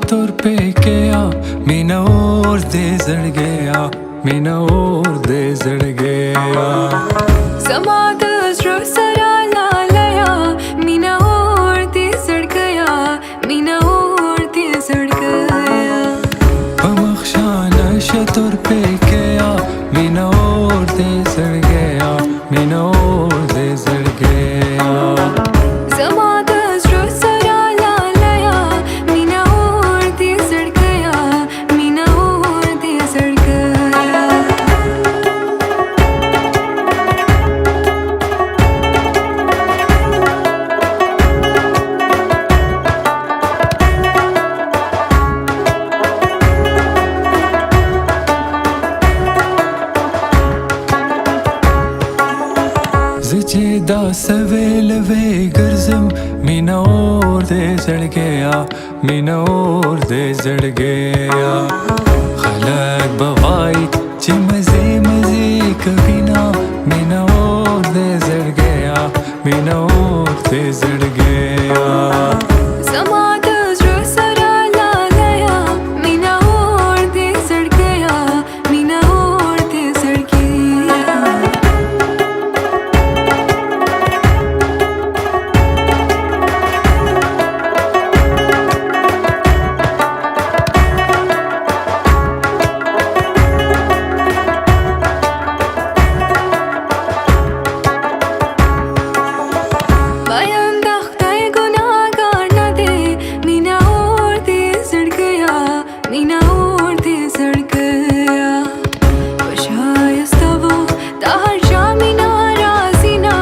तुर पे गया मीना और दे जड़ गया मीना और दे जड़ गया समाद अजरो सरा लालया मीना और दे जड़ गया मीना और दे जड़ गया बमख्शा नशा तुर पे गया मीना और दे जड़ गया मीना और दे जड़ गया समाद अजरो सरा लालया मीना और दे जड़ गया मीना और दे जड़ गया زجدا سويل في قرزم مين اور دے زڑ گیا مين اور دے زڑ گیا خلق بغاي چی مزے مزے کبینا مين اور دے زڑ گیا مين اور دے زڑ گیا समाद अजरो सरा लालया मीना और दे जड़ गया मीना और दे जड़ गया मीना और दे जड़ गया वशायस्तवो तार जा मीना राजीना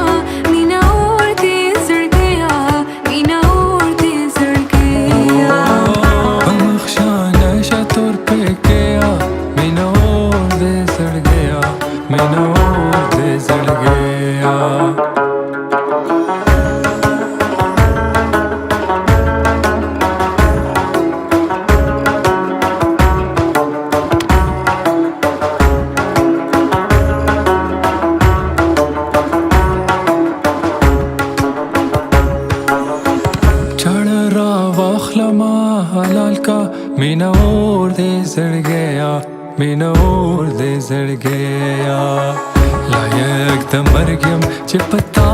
मीना और दे जड़ गया मीना और दे जड़ गया बमख्शा नशा तुर पे गया मीना और दे जड़ गया मीना और दे जड़ गया हलाल का मीना और दे जड़ गया मीना और दे जड़ गया लायक द मरगम च पता